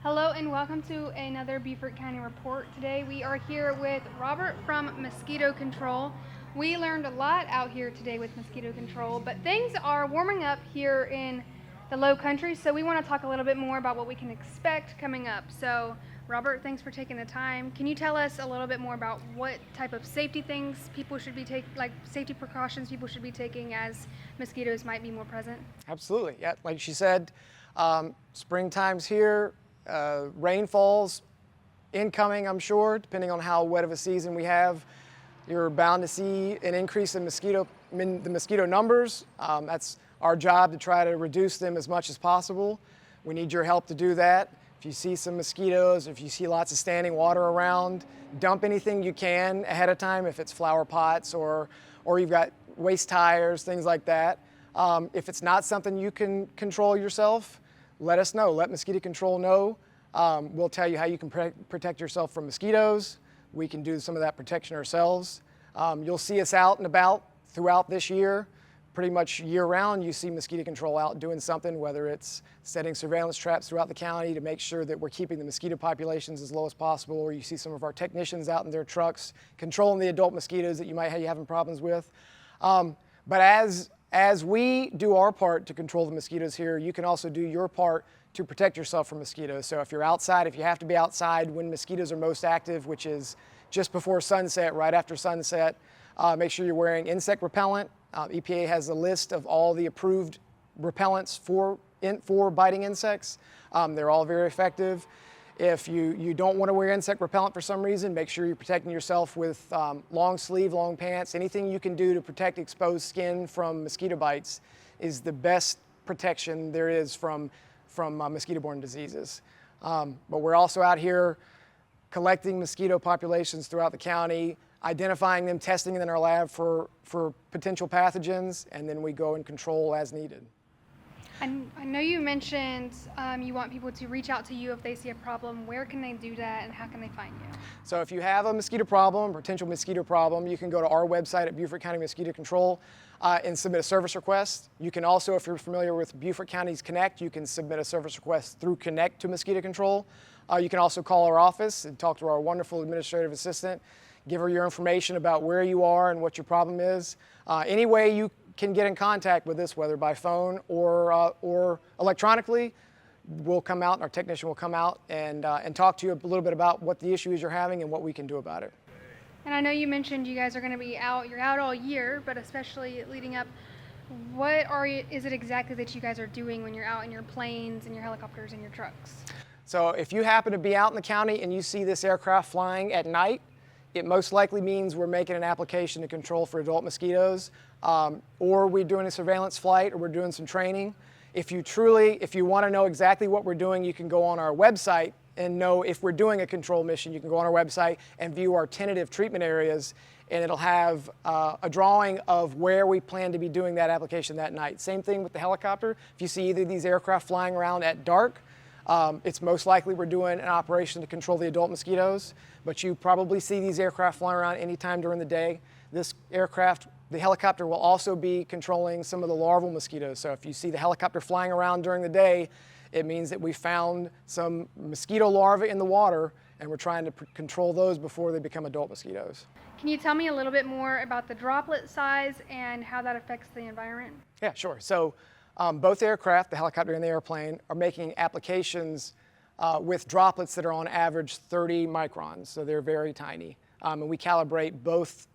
Hello and welcome to another Beaufort County report. Today we are here with Robert from Mosquito Control. We learned a lot out here today with mosquito control, but things are warming up here in the low country, so we want to talk a little bit more about what we can expect coming up. So Robert, thanks for taking the time. Can you tell us a little bit more about what type of safety things people should be taking, like safety precautions people should be taking as mosquitoes might be more present? Absolutely, yeah, like she said, springtime's here. Rainfall's incoming, I'm sure, depending on how wet of a season we have. You're bound to see an increase in the mosquito numbers. That's our job, to try to reduce them as much as possible. We need your help to do that. If you see some mosquitoes, if you see lots of standing water around, dump anything you can ahead of time, if it's flower pots or you've got waste tires, things like that. If it's not something you can control yourself, let us know. Let Mosquito Control know. We'll tell you how you can protect yourself from mosquitoes. We can do some of that protection ourselves. You'll see us out and about throughout this year. Pretty much year-round, you see Mosquito Control out doing something, whether it's setting surveillance traps throughout the county to make sure that we're keeping the mosquito populations as low as possible, or you see some of our technicians out in their trucks controlling the adult mosquitoes that you might be having problems with. But as we do our part to control the mosquitoes here, you can also do your part to protect yourself from mosquitoes. So if you're outside, if you have to be outside when mosquitoes are most active, which is just before sunset, right after sunset, make sure you're wearing insect repellent. EPA has a list of all the approved repellents for biting insects. They're all very effective. If you don't want to wear insect repellent for some reason, make sure you're protecting yourself with long sleeve, long pants. Anything you can do to protect exposed skin from mosquito bites is the best protection there is from mosquito-borne diseases. But we're also out here collecting mosquito populations throughout the county, identifying them, testing them in our lab for potential pathogens, and then we go and control as needed. I know you mentioned you want people to reach out to you if they see a problem. Where can they do that and how can they find you? So if you have a mosquito problem, potential mosquito problem, you can go to our website at Beaufort County Mosquito Control and submit a service request. You can also, if you're familiar with Beaufort County's Connect, you can submit a service request through Connect to Mosquito Control. You can also call our office and talk to our wonderful administrative assistant, give her your information about where you are and what your problem is. Any way you can get in contact with us, whether by phone or electronically, we'll come out, our technician will come out and talk to you a little bit about what the issue is you're having and what we can do about it. And I know you mentioned you guys are going to be out, you're out all year, but especially leading up, what is it exactly that you guys are doing when you're out in your planes and your helicopters and your trucks? So if you happen to be out in the county and you see this aircraft flying at night, it most likely means we're making an application to control for adult mosquitoes, or we're doing a surveillance flight, or we're doing some training. If you want to know exactly what we're doing, you can go on our website and know if we're doing a control mission. You can go on our website and view our tentative treatment areas, and it'll have a drawing of where we plan to be doing that application that night. Same thing with the helicopter. If you see either of these aircraft flying around at dark, it's most likely we're doing an operation to control the adult mosquitoes, but you probably see these aircraft flying around anytime during the day. This aircraft, the helicopter, will also be controlling some of the larval mosquitoes. So if you see the helicopter flying around during the day, it means that we found some mosquito larvae in the water, and we're trying to control those before they become adult mosquitoes. Can you tell me a little bit more about the droplet size and how that affects the environment? Yeah, sure. So both aircraft, the helicopter and the airplane, are making applications with droplets that are on average 30 microns, so they're very tiny. And we calibrate both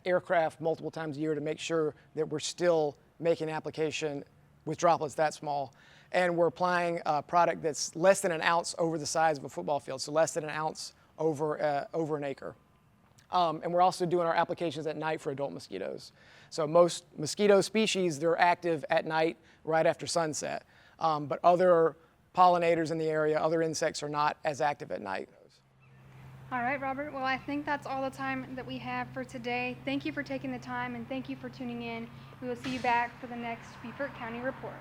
aircraft multiple times a year to make sure that we're still making application with droplets that small. And we're applying a product that's less than an ounce over the size of a football field, so less than an ounce over an acre. And we're also doing our applications at night for adult mosquitoes. So most mosquito species, they're active at night right after sunset. But other pollinators in the area, other insects, are not as active at night. All right, Robert. Well, I think that's all the time that we have for today. Thank you for taking the time, and thank you for tuning in. We will see you back for the next Beaufort County Report.